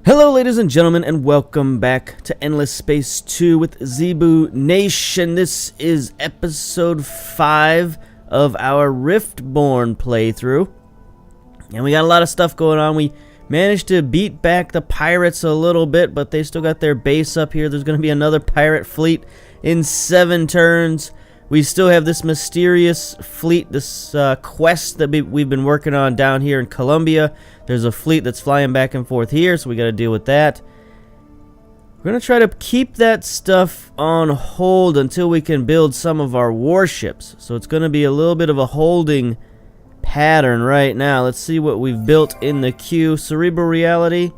Hello ladies and gentlemen, and welcome back to Endless Space 2 with Zebu Nation. This is episode 5 of our RIFTBORN playthrough. And we got a lot of stuff going on. We managed to beat back the pirates a little bit, but they still got their base up here. There's going to be another pirate fleet in 7 turns. We still have this mysterious fleet, this quest that we've been working on down here in Colombia. There's a fleet that's flying back and forth here, so we got to deal with that. We're going to try to keep that stuff on hold until we can build some of our warships. So it's going to be a little bit of a holding pattern right now. Let's see what we've built in the queue. Cerebral reality,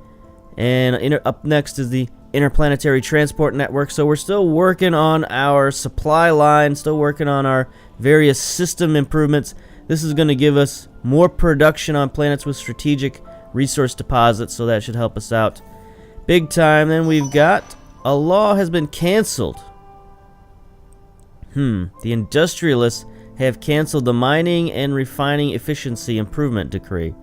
and up next is the interplanetary transport network. So we're still working on our supply line, still working on our various system improvements. This is going to give us more production on planets with strategic resource deposits, so that should help us out big time. Then we've got a law has been canceled. The industrialists have canceled the mining and refining efficiency improvement decree.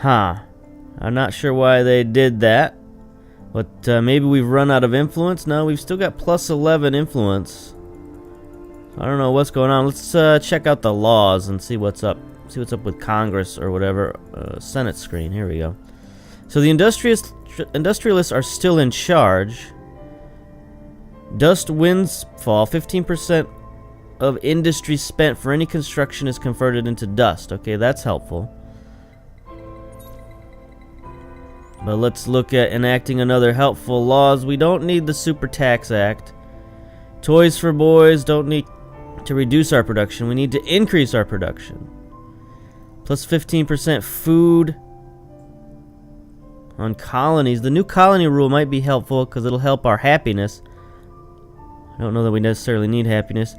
I'm not sure why they did that, but maybe we've run out of influence. No, we've still got plus 11 influence. I don't know what's going on. Let's check out the laws and see what's up. See what's up with Congress or whatever. Senate screen. Here we go. So the industrialists are still in charge. Dust winds fall. 15% of industry spent for any construction is converted into dust. Okay, that's helpful. But let's look at enacting another helpful laws. We don't need the Super Tax Act. Toys for boys, don't need to reduce our production. We need to increase our production. Plus 15% food on colonies. The new colony rule might be helpful because it'll help our happiness. I don't know that we necessarily need happiness.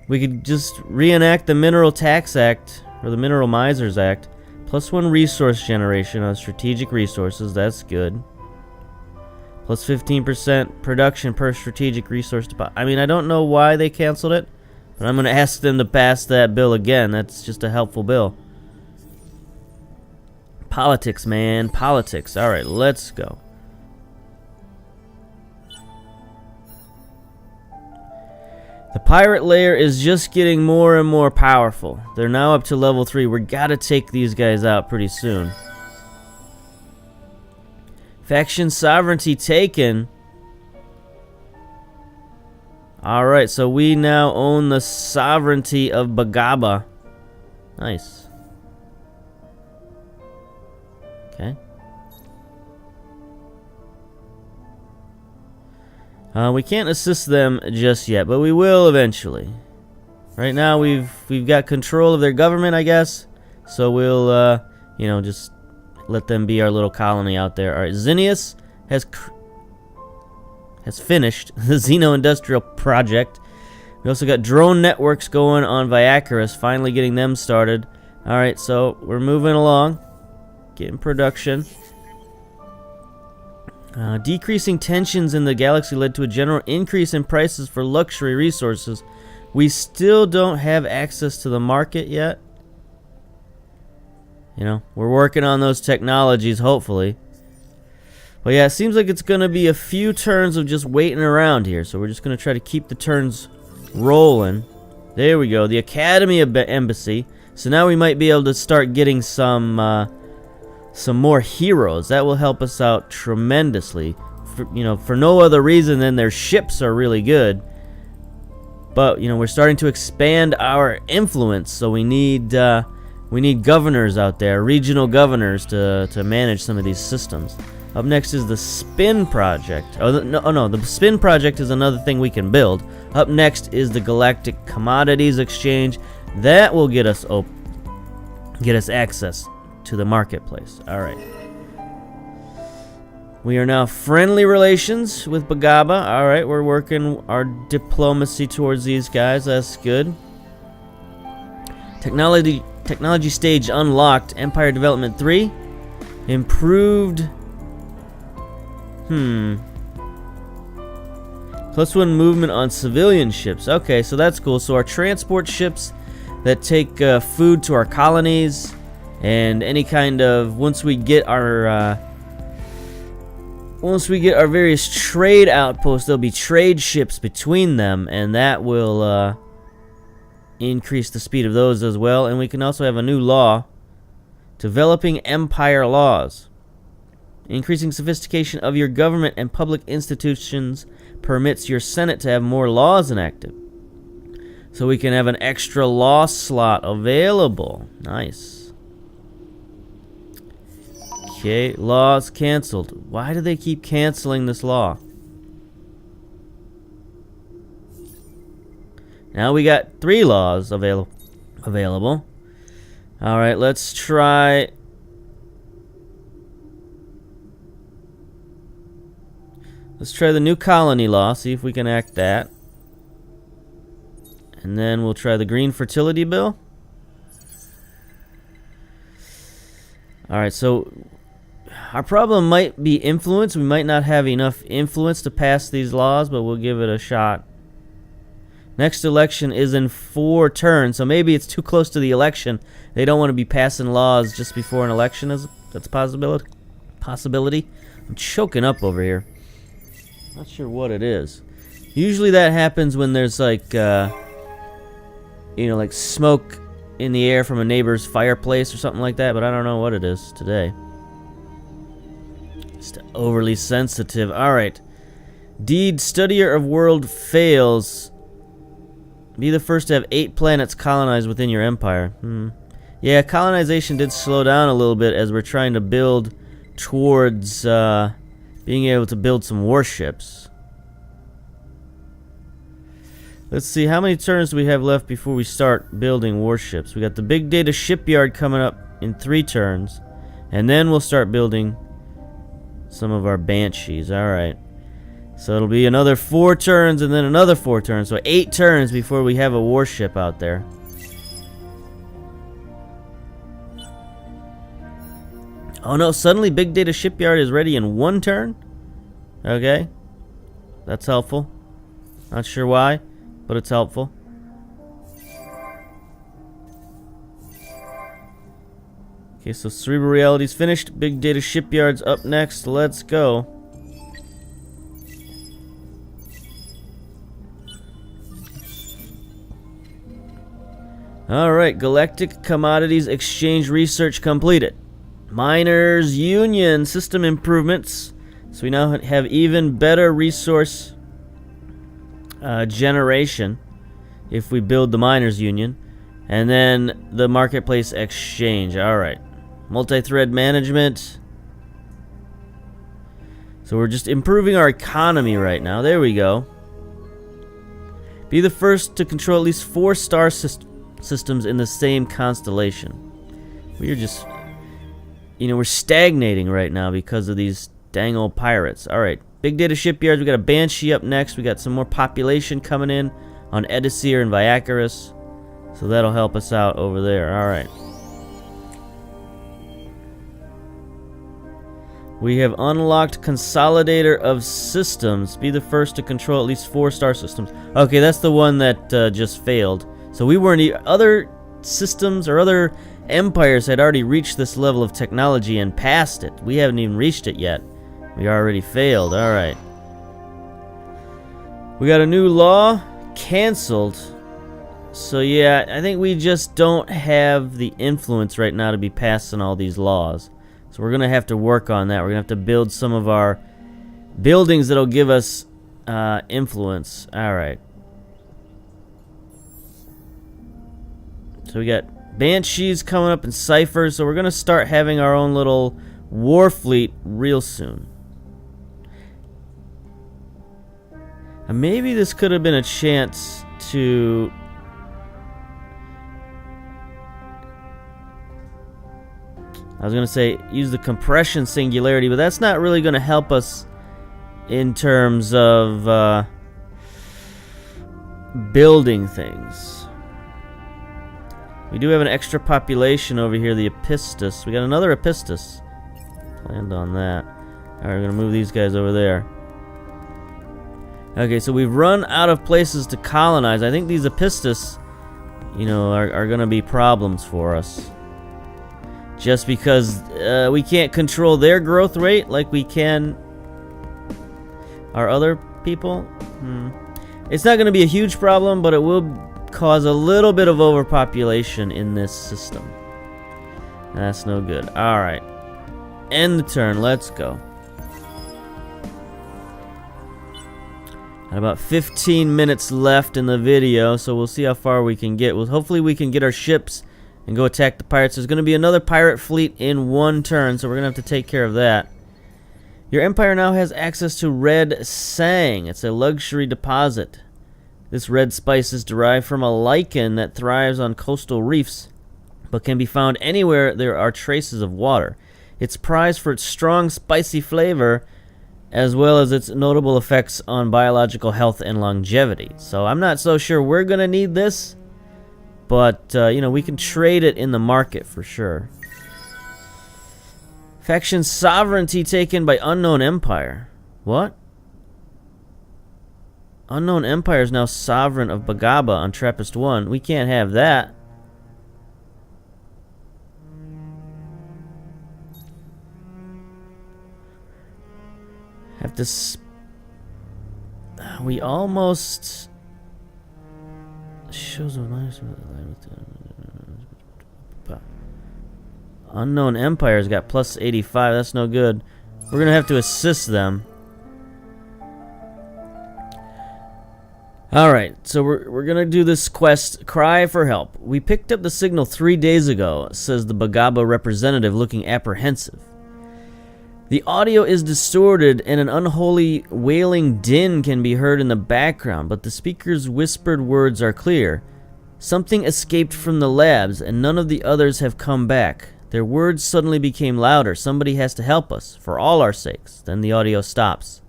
We could just reenact the Mineral Tax Act, or the Mineral Misers Act. Plus 1 resource generation on strategic resources. That's good. Plus 15% production per strategic resource deposit. I mean, I don't know why they canceled it, but I'm going to ask them to pass that bill again. That's just a helpful bill. Politics, man. Politics. All right, let's go. The pirate layer is just getting more and more powerful. They're now up to level 3. We gotta take these guys out pretty soon. Faction sovereignty taken. Alright, so we now own the sovereignty of BHAGABA. Nice. Okay. We can't assist them just yet, but we will eventually. Right now, we've got control of their government, I guess. So we'll, just let them be our little colony out there. All right, Xenius has finished the Xeno-Industrial Project. We also got drone networks going on Viacarus, finally getting them started. All right, so we're moving along, getting production. Decreasing tensions in the galaxy led to a general increase in prices for luxury resources. We still don't have access to the market yet. We're working on those technologies, hopefully. But yeah, it seems like it's going to be a few turns of just waiting around here. So we're just going to try to keep the turns rolling. There we go. The Academy of Embassy. So now we might be able to start getting some more heroes. That will help us out tremendously. For no other reason than their ships are really good. But we're starting to expand our influence, so we need governors out there, regional governors, to manage some of these systems. Up next is the Spin Project. No, the Spin Project is another thing we can build. Up next is the Galactic Commodities Exchange. That will get us access to the marketplace. Alright. We are now friendly relations with BHAGABA. Alright, we're working our diplomacy towards these guys. That's good. Technology stage unlocked. Empire Development 3. Improved. +1 movement on civilian ships. Okay, so that's cool. So our transport ships that take food to our colonies And any kind of, once we get our various trade outposts, there'll be trade ships between them, and that will increase the speed of those as well. And we can also have a new law, developing empire laws. Increasing sophistication of your government and public institutions permits your Senate to have more laws enacted. So we can have an extra law slot available. Nice. Okay, laws canceled. Why do they keep canceling this law? Now we got 3 laws available. Alright, let's try... Let's try the new colony law, see if we can act that. And then we'll try the green fertility bill. Alright, so our problem might be influence. We might not have enough influence to pass these laws, but we'll give it a shot. Next election is in 4 turns, so maybe it's too close to the election. They don't want to be passing laws just before an election. That's a possibility. I'm choking up over here. Not sure what it is. Usually that happens when there's like, like smoke in the air from a neighbor's fireplace or something like that, but I don't know what it is today. Just overly sensitive. Alright. Deed, studier of world fails. Be the first to have 8 planets colonized within your empire. Yeah, colonization did slow down a little bit as we're trying to build towards being able to build some warships. Let's see, how many turns do we have left before we start building warships? We got the big data shipyard coming up in 3 turns. And then we'll start building some of our banshees. Alright. So it'll be another 4 turns and then another 4 turns. So 8 turns before we have a warship out there. Oh no, suddenly Big Data Shipyard is ready in 1 turn? Okay. That's helpful. Not sure why, but it's helpful. Okay, so Cerebral Reality's finished. Big Data Shipyard's up next. Let's go. Alright, Galactic Commodities Exchange Research completed. Miners Union system improvements. So we now have even better resource generation if we build the Miners Union. And then the Marketplace Exchange. Alright. Multi-thread management. So we're just improving our economy right now. There we go. Be the first to control at least 4 star systems in the same constellation. We are just... we're stagnating right now because of these dang old pirates. Alright, Big Data Shipyards. We got a Banshee up next. We got some more population coming in on Edisir and Viacaris. So that'll help us out over there. Alright. We have unlocked Consolidator of Systems. Be the first to control at least 4 star systems. Okay, that's the one that just failed. So we weren't... Other systems or other empires had already reached this level of technology and passed it. We haven't even reached it yet. We already failed. Alright. We got a new law. Canceled. So yeah, I think we just don't have the influence right now to be passing all these laws. So we're going to have to work on that. We're going to have to build some of our buildings that'll give us influence. Alright. So we got Banshees coming up in Ciphers. So we're going to start having our own little war fleet real soon. And maybe this could have been a chance to... I was going to say use the compression singularity, but that's not really going to help us in terms of building things. We do have an extra population over here, the Epistus. We got another Epistus. Planned on that. Alright, we're going to move these guys over there. Okay, so we've run out of places to colonize. I think these Epistus, are going to be problems for us. Just because we can't control their growth rate like we can our other people. It's not going to be a huge problem, but it will cause a little bit of overpopulation in this system. That's no good. Alright. End the turn. Let's go. Got about 15 minutes left in the video, so we'll see how far we can get. Well, hopefully we can get our ships and go attack the pirates. There's going to be another pirate fleet in one turn, so we're going to have to take care of that. Your empire now has access to red sang. It's a luxury deposit. This red spice is derived from a lichen that thrives on coastal reefs, but can be found anywhere there are traces of water. It's prized for its strong, spicy flavor, as well as its notable effects on biological health and longevity. So I'm not so sure we're going to need this, but, you know, we can trade it in the market for sure. Faction sovereignty taken by Unknown Empire. What? Unknown Empire is now sovereign of BHAGABA on Trappist 1. We can't have that. Have to... we almost... shows a minus... Unknown Empire's got plus 85. That's no good. We're going to have to assist them. Alright, so we're going to do this quest, Cry for Help. We picked up the signal 3 days ago, says the BHAGABA representative, looking apprehensive. The audio is distorted and an unholy wailing din can be heard in the background, but the speaker's whispered words are clear. Something escaped from the labs and none of the others have come back. Their words suddenly became louder. Somebody has to help us, for all our sakes. Then the audio stops.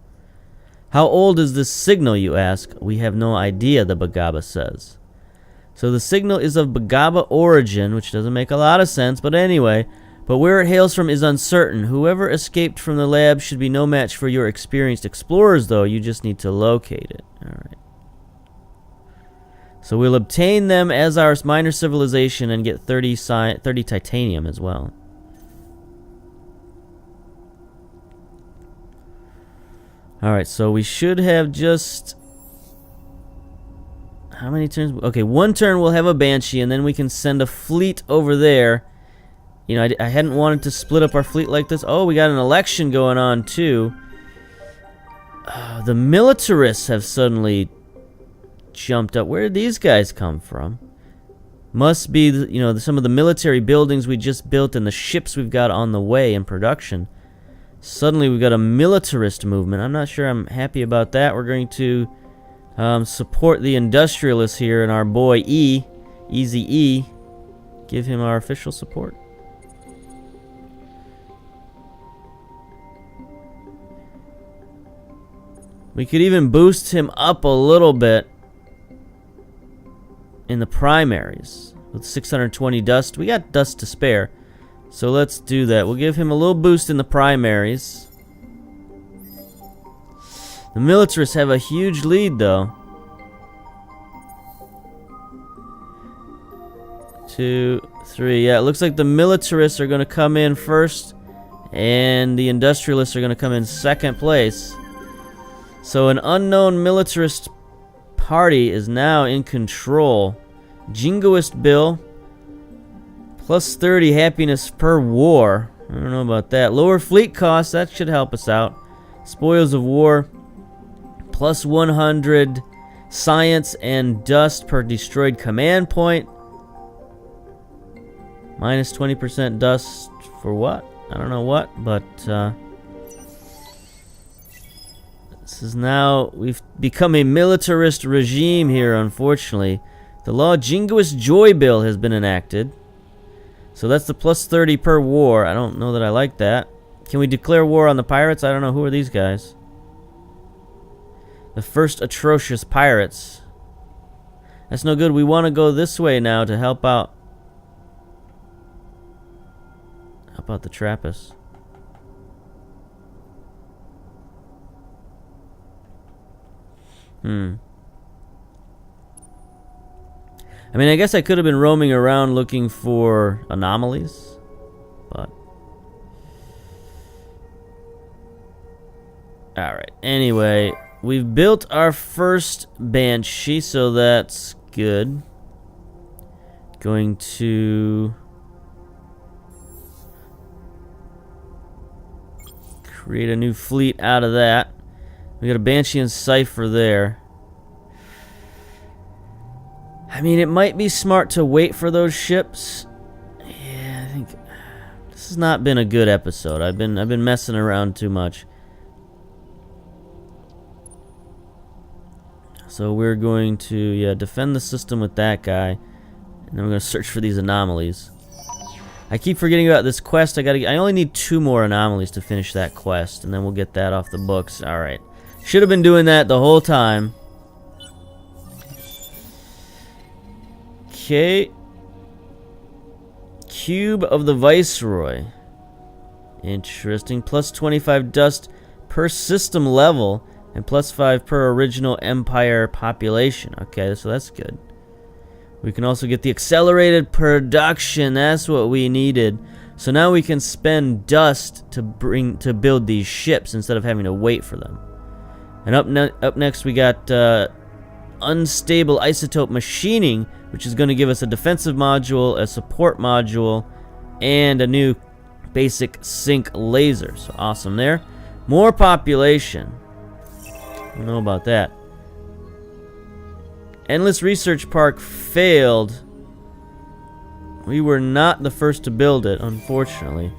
How old is this signal, you ask? We have no idea, the BHAGABA says. So the signal is of BHAGABA origin, which doesn't make a lot of sense, but anyway. But where it hails from is uncertain. Whoever escaped from the lab should be no match for your experienced explorers, though. You just need to locate it. Alright. So we'll obtain them as our minor civilization and get 30 titanium as well. Alright, so we should have just... how many turns? Okay, one turn we'll have a Banshee, and then we can send a fleet over there. You know, I hadn't wanted to split up our fleet like this. Oh, we got an election going on, too. The militarists have suddenly jumped up. Where did these guys come from? Must be, you know, some of the military buildings we just built and the ships we've got on the way in production. Suddenly we've got a militarist movement. I'm not sure I'm happy about that. We're going to support the industrialists here and our boy E, Easy E. Give him our official support. We could even boost him up a little bit in the primaries with 620 dust. We got dust to spare, so let's do that. We'll give him a little boost in the primaries. The militarists have a huge lead, though. 2, 3. Yeah, it looks like the militarists are going to come in first, and the industrialists are going to come in second place. So an unknown militarist party is now in control. Jingoist bill. Plus 30 happiness per war. I don't know about that. Lower fleet costs. That should help us out. Spoils of war. Plus 100 science and dust per destroyed command point. Minus 20% dust for what? I don't know what, but... this is now, we've become a militarist regime here, unfortunately. The law Jingoist Joy Bill has been enacted. So that's the plus 30 per war. I don't know that I like that. Can we declare war on the pirates? I don't know. Who are these guys? The first atrocious pirates. That's no good. We want to go this way now to help out. How about the Trappists? I mean, I guess I could have been roaming around looking for anomalies, but alright, anyway, we've built our first Banshee, so that's good. Going to create a new fleet out of that. We got a Banshee and Cypher there. I mean, it might be smart to wait for those ships. Yeah, I think this has not been a good episode. I've been messing around too much. So we're going to defend the system with that guy, and then we're going to search for these anomalies. I keep forgetting about this quest. I only need 2 more anomalies to finish that quest, and then we'll get that off the books. All right. Should have been doing that the whole time. Okay. Cube of the Viceroy. Interesting. Plus 25 dust per system level and plus 5 per original Empire population. Okay, so that's good. We can also get the accelerated production. That's what we needed. So now we can spend dust to build these ships instead of having to wait for them. And up next we got unstable isotope machining, which is going to give us a defensive module, a support module, and a new basic sync laser. So awesome there. More population. I don't know about that. Endless Research Park failed. We were not the first to build it, unfortunately.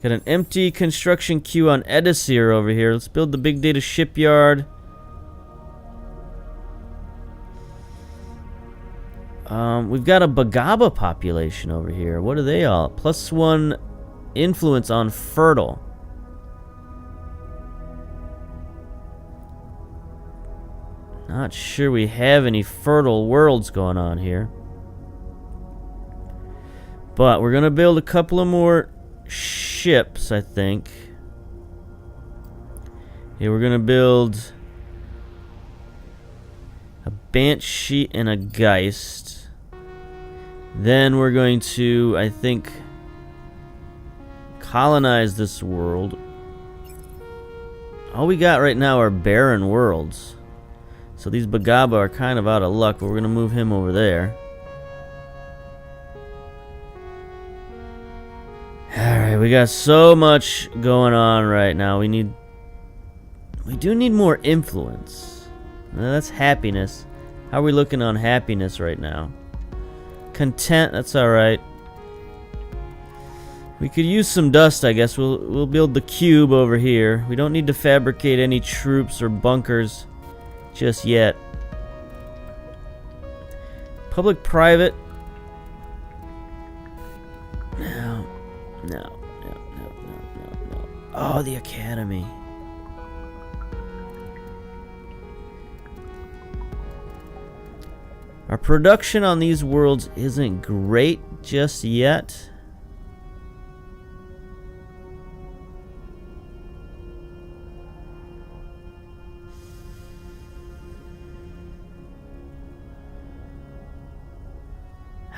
Got an empty construction queue on Edisir over here. Let's build the big data shipyard. We've got a BHAGABA population over here. What are they all? Plus 1 influence on fertile. Not sure we have any fertile worlds going on here. But we're going to build a couple of more ships, I think. Yeah, we're going to build a Banshee and a Geist. Then we're going to, I think, colonize this world. All we got right now are barren worlds. So these BHAGABA are kind of out of luck, but we're going to move him over there. Alright, we got so much going on right now. We do need more influence. Now, that's happiness. How are we looking on happiness right now? Content, that's alright. We could use some dust, I guess. We'll build the cube over here. We don't need to fabricate any troops or bunkers just yet. Public-private. No. Oh, the academy. Our production on these worlds isn't great just yet.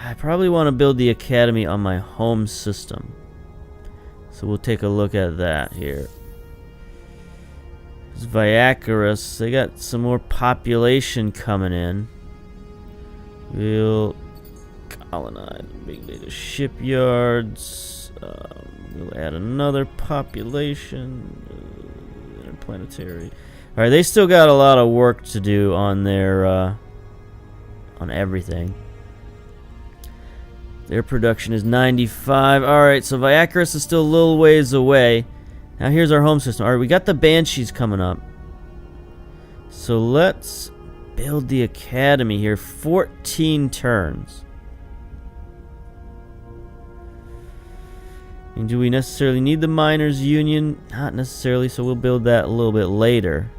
I probably want to build the academy on my home system. So we'll take a look at that here. There's Viacarus. They got some more population coming in. We'll colonize big data shipyards. We'll add another population. Interplanetary. Alright, they still got a lot of work to do on their on everything. Their production is 95. Alright, so Viacarus is still a little ways away. Now here's our home system. Alright, we got the Banshees coming up. So let's build the academy here. 14 turns. And do we necessarily need the Miners' Union? Not necessarily, so we'll build that a little bit later.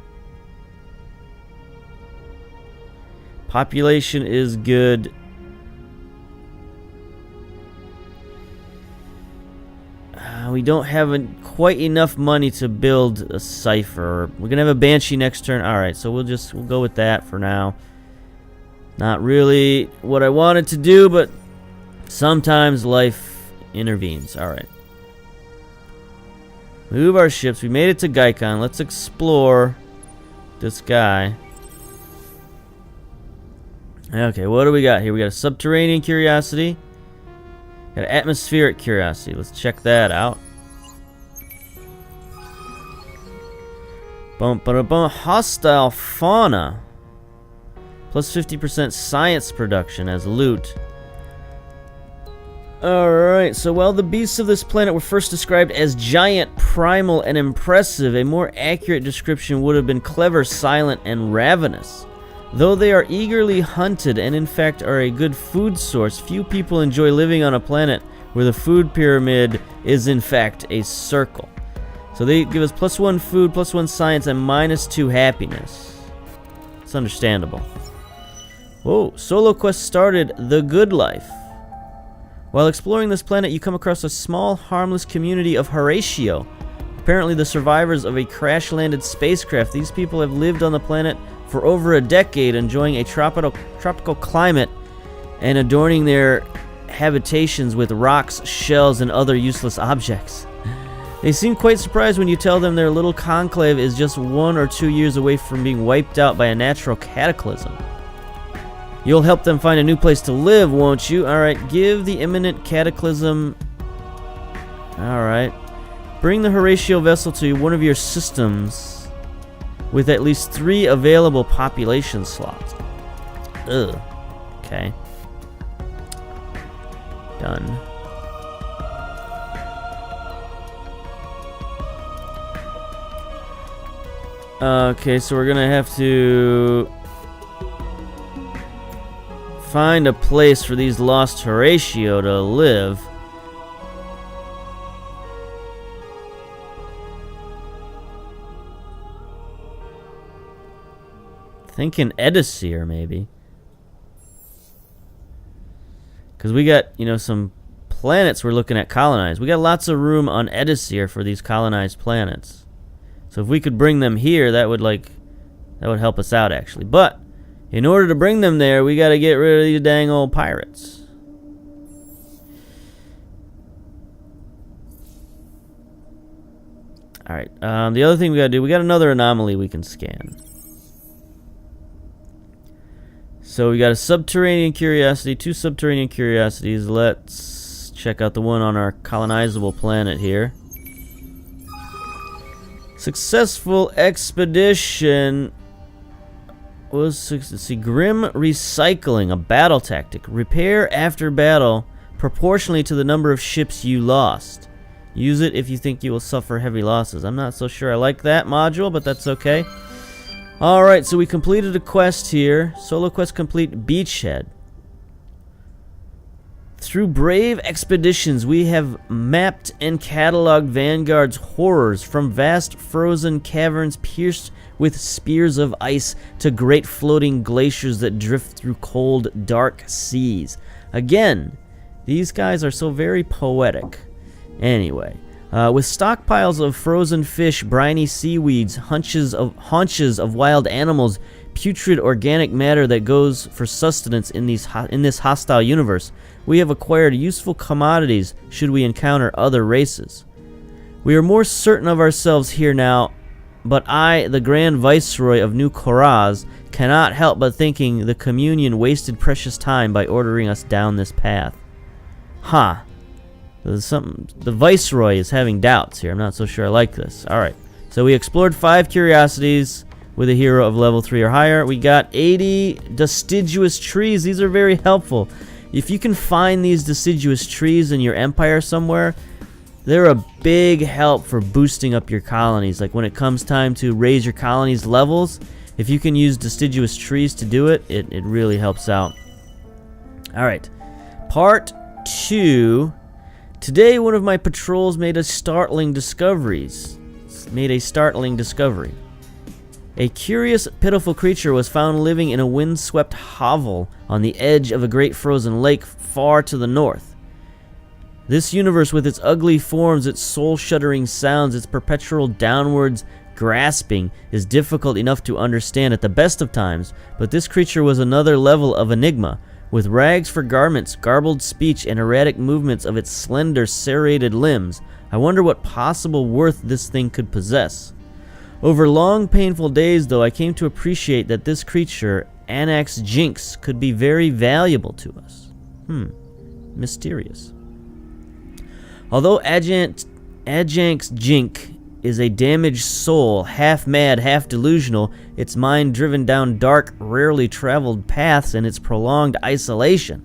Population is good. We don't have quite enough money to build a Cypher. We're gonna have a Banshee next turn. Alright, so we'll go with that for now. Not really what I wanted to do, but sometimes life intervenes. Alright. Move our ships. We made it to Gaikon. Let's explore this guy. Okay, what do we got here? We got a subterranean curiosity. Got an atmospheric curiosity. Let's check that out. Bum, ba, da, bum. Hostile fauna. Plus 50% science production as loot. Alright, so while the beasts of this planet were first described as giant, primal, and impressive, a more accurate description would have been clever, silent, and ravenous. Though they are eagerly hunted and in fact are a good food source, few people enjoy living on a planet where the food pyramid is in fact a circle. So they give us +1 food, +1 science, and -2 happiness. It's understandable. Whoa, solo quest started. The Good Life. While exploring this planet, you come across a small, harmless community of Horatio. Apparently the survivors of a crash-landed spacecraft. These people have lived on the planet for over a decade, enjoying a tropical climate and adorning their habitations with rocks, shells, and other useless objects. They seem quite surprised when you tell them their little conclave is just 1 or 2 years away from being wiped out by a natural cataclysm. You'll help them find a new place to live, won't you? Alright, give the imminent cataclysm... Alright. Bring the Horatio vessel to one of your systems with at least 3 available population slots. Ugh. Okay. Done. Okay, so we're gonna have to find a place for these lost Horatio to live. Thinking Edisir, maybe. Because we got, you know, some planets we're looking at colonized. We got lots of room on Edisir for these colonized planets. So if we could bring them here, that would help us out, actually. But in order to bring them there, we got to get rid of these dang old pirates. Alright, the other thing we got to do, we got another anomaly we can scan. So we got a subterranean curiosity, 2 subterranean curiosities. Let's check out the one on our colonizable planet here. Successful expedition was, let's see, grim recycling, a battle tactic. Repair after battle proportionally to the number of ships you lost. Use it if you think you will suffer heavy losses. I'm not so sure I like that module, but that's okay. Alright, so we completed a quest here. Solo quest complete, Beachhead. Through brave expeditions, we have mapped and cataloged Vanguard's horrors, from vast frozen caverns pierced with spears of ice to great floating glaciers that drift through cold, dark seas. Again, these guys are so very poetic. Anyway, with stockpiles of frozen fish, briny seaweeds, haunches of wild animals, putrid organic matter that goes for sustenance in this hostile universe, we have acquired useful commodities should we encounter other races. We are more certain of ourselves here now, but I, the Grand Viceroy of New Koraz, cannot help but thinking the Communion wasted precious time by ordering us down this path. Huh. The Viceroy is having doubts here. I'm not so sure I like this. Alright, so we explored 5 curiosities with a hero of level 3 or higher. We got 80 deciduous trees. These are very helpful. If you can find these deciduous trees in your empire somewhere, they're a big help for boosting up your colonies. Like when it comes time to raise your colonies' levels, if you can use deciduous trees to do it, it really helps out. Alright, part 2. Today, one of my patrols made a startling discovery. A curious, pitiful creature was found living in a windswept hovel on the edge of a great frozen lake far to the north. This universe, with its ugly forms, its soul-shuddering sounds, its perpetual downwards grasping, is difficult enough to understand at the best of times, but this creature was another level of enigma. With rags for garments, garbled speech, and erratic movements of its slender, serrated limbs, I wonder what possible worth this thing could possess. Over long, painful days, though, I came to appreciate that this creature, Anax Jinx, could be very valuable to us. Mysterious. Although Ajank's Jink is a damaged soul, half mad, half delusional, its mind driven down dark, rarely traveled paths, and its prolonged isolation,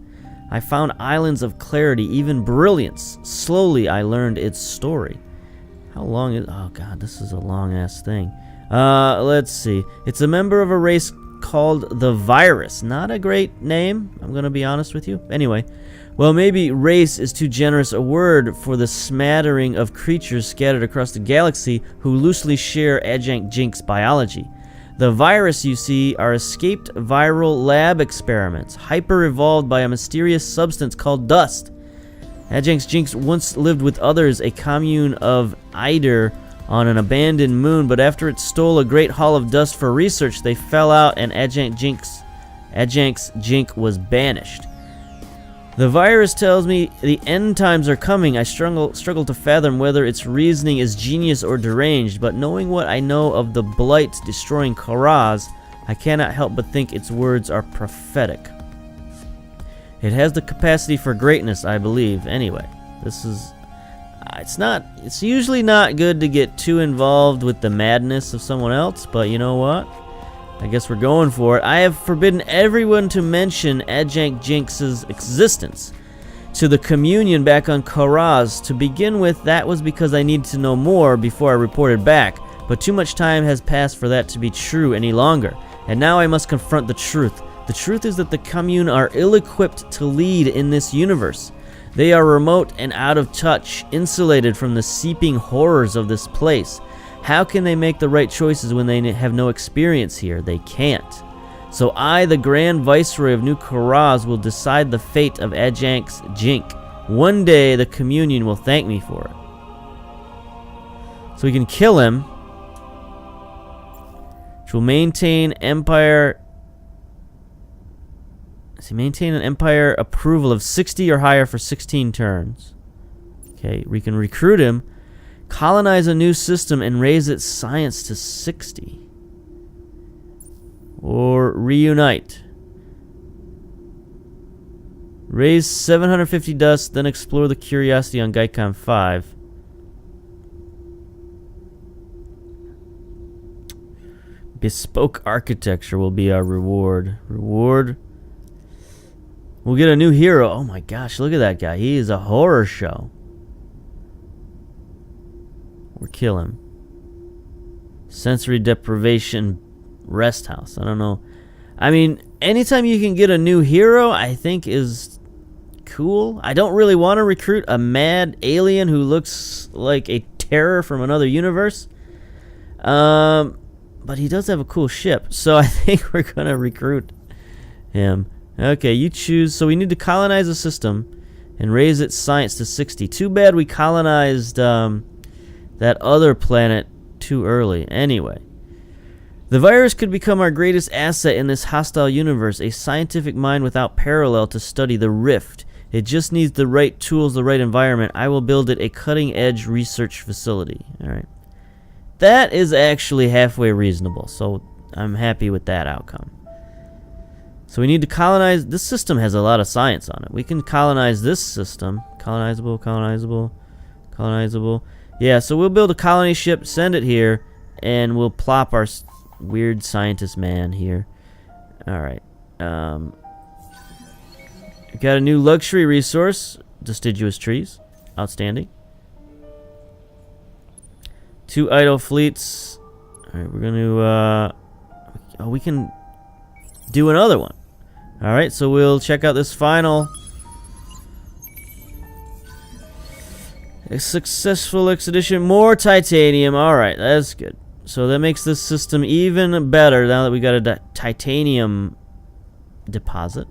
I found islands of clarity, even brilliance. Slowly, I learned its story. How long is... Oh, God, this is a long-ass thing. Let's see. It's a member of a race called the Virus. Not a great name, I'm going to be honest with you. Anyway, well, maybe race is too generous a word for the smattering of creatures scattered across the galaxy who loosely share Adjunct Jink's biology. The Virus, you see, are escaped viral lab experiments, hyper-evolved by a mysterious substance called dust. Adjunct Jinx once lived with others, a commune of Eider, on an abandoned moon, but after it stole a great haul of dust for research, they fell out and Adjunct's Jink was banished. The Virus tells me the end times are coming. I struggle to fathom whether its reasoning is genius or deranged, but knowing what I know of the blight destroying Karaz, I cannot help but think its words are prophetic. It has the capacity for greatness, I believe. Anyway, this is... It's usually not good to get too involved with the madness of someone else, but you know what? I guess we're going for it. I have forbidden everyone to mention Adjunct Jinx's existence to the communion back on Karaz. To begin with, that was because I needed to know more before I reported back, but too much time has passed for that to be true any longer, and now I must confront the truth. The truth is that the commune are ill-equipped to lead in this universe. They are remote and out of touch, insulated from the seeping horrors of this place. How can they make the right choices when they have no experience here? They can't. So I, the Grand Viceroy of New Karaz, will decide the fate of Adjunct's Jink. One day, the Communion will thank me for it. So we can kill him, which will maintain Empire... Maintain an Empire approval of 60 or higher for 16 turns. Okay, we can recruit him, colonize a new system, and raise its science to 60. Or reunite. Raise 750 dust, then explore the curiosity on Gaikon 5. Bespoke architecture will be our reward. We'll get a new hero. Oh my gosh, look at that guy. He is a horror show. Or kill him. Sensory deprivation rest house. I don't know. I mean, anytime you can get a new hero, I think is cool. I don't really want to recruit a mad alien who looks like a terror from another universe. But he does have a cool ship, so I think we're going to recruit him. Okay, you choose. So we need to colonize a system and raise its science to 60. Too bad we colonized that other planet too early. Anyway, the Virus could become our greatest asset in this hostile universe, a scientific mind without parallel to study the Rift. It just needs the right tools, the right environment. I will build it a cutting-edge research facility. All right. That is actually halfway reasonable, so I'm happy with that outcome. So we need to colonize... This system has a lot of science on it. We can colonize this system. Colonizable. Yeah, so we'll build a colony ship, send it here, and we'll plop our weird scientist man here. Alright. Got a new luxury resource. Deciduous trees. Outstanding. 2 idle fleets. Alright, we're going to... we can do another one. Alright, so we'll check out this final. A successful expedition. More titanium. Alright, that's good. So that makes this system even better now that we got a titanium deposit.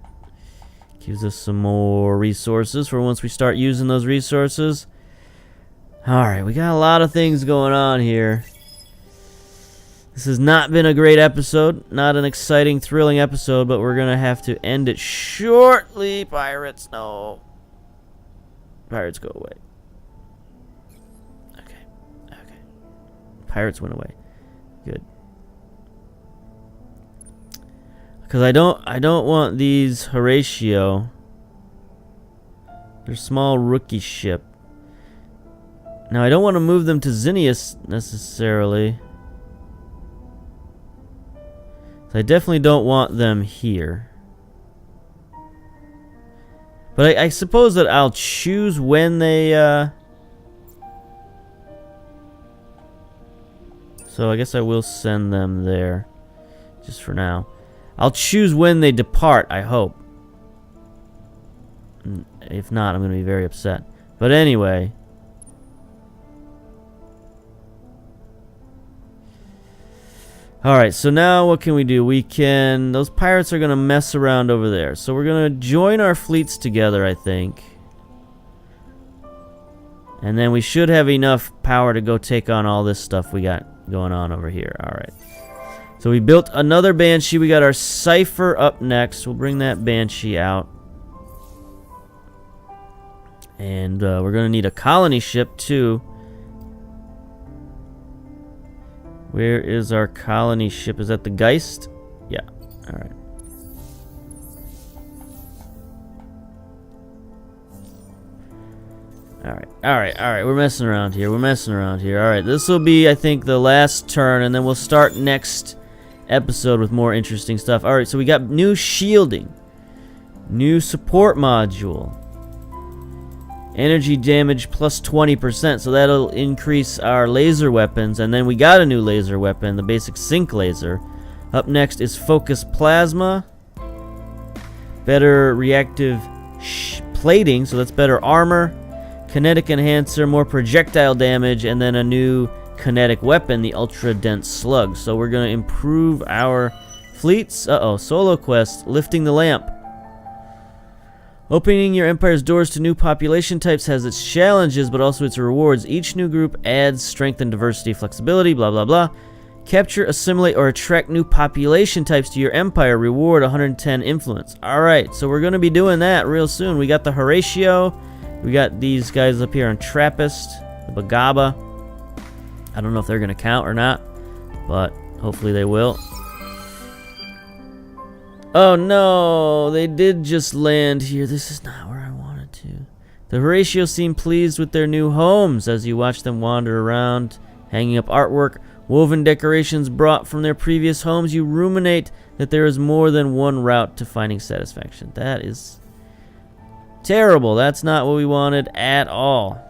Gives us some more resources for once we start using those resources. Alright, we got a lot of things going on here. This has not been a great episode. Not an exciting, thrilling episode, but we're going to have to end it shortly. Pirates, no. Pirates, go away. Okay. Pirates went away. Good. Because I don't want these Horatio. They're small rookie ship. Now, I don't want to move them to Zinnius necessarily. So I definitely don't want them here. But I suppose that I'll choose when they... So I guess I will send them there. Just for now. I'll choose when they depart, I hope. If not, I'm going to be very upset. But anyway. Alright, so now what can we do? We can... Those pirates are going to mess around over there. So we're going to join our fleets together, I think. And then we should have enough power to go take on all this stuff we got going on over here. Alright. So we built another Banshee. We got our Cypher up next. We'll bring that Banshee out. And we're going to need a colony ship, too. Where is our colony ship? Is that the Geist? Yeah. Alright. Alright. We're messing around here. Alright, this will be, I think, the last turn, and then we'll start next episode with more interesting stuff. Alright, so we got new shielding. New support module. Energy damage plus 20%, so that'll increase our laser weapons. And then we got a new laser weapon, the basic sync laser. Up next is focus plasma. Better reactive plating, so that's better armor. Kinetic enhancer, more projectile damage, and then a new kinetic weapon, the ultra dense slug. So we're going to improve our fleets. Solo quest, lifting the lamp. Opening your empire's doors to new population types has its challenges, but also its rewards. Each new group adds strength and diversity, flexibility, blah, blah, blah. Capture, assimilate, or attract new population types to your empire. Reward 110 influence. Alright, so we're going to be doing that real soon. We got the Horatio. We got these guys up here on Trappist. The BHAGABA. I don't know if they're going to count or not, but hopefully they will. Oh no, they did just land here. This is not where I wanted to. The Horatio seem pleased with their new homes as you watch them wander around, hanging up artwork, woven decorations brought from their previous homes. You ruminate that there is more than one route to finding satisfaction. That is terrible. That's not what we wanted at all.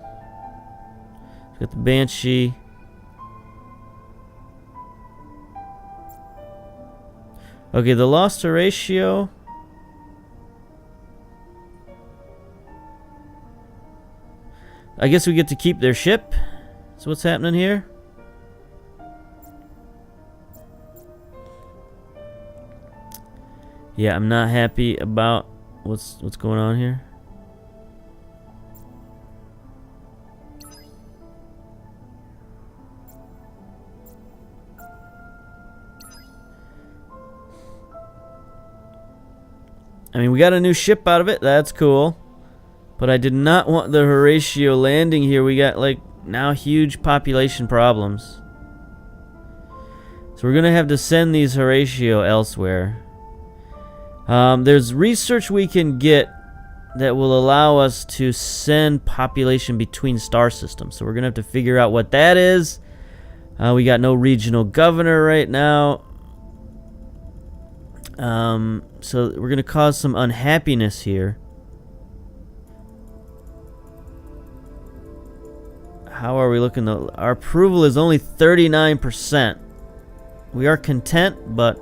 Got the Banshee. Okay, the Lost Horatio. I guess we get to keep their ship. So what's happening here? Yeah, I'm not happy about what's going on here. I mean, we got a new ship out of it. That's cool. But I did not want the Horatio landing here. We got, like, now huge population problems. So we're going to have to send these Horatio elsewhere. There's research we can get that will allow us to send population between star systems. So we're going to have to figure out what that is. We got no regional governor right now. So we're going to cause some unhappiness here. How are we looking? Our approval is only 39%. We are content, but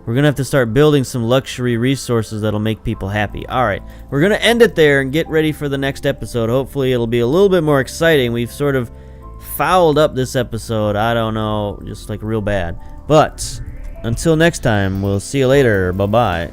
we're going to have to start building some luxury resources that'll make people happy. Alright, we're going to end it there and get ready for the next episode. Hopefully it'll be a little bit more exciting. We've sort of fouled up this episode. I don't know, just like real bad. But until next time, we'll see you later. Bye-bye.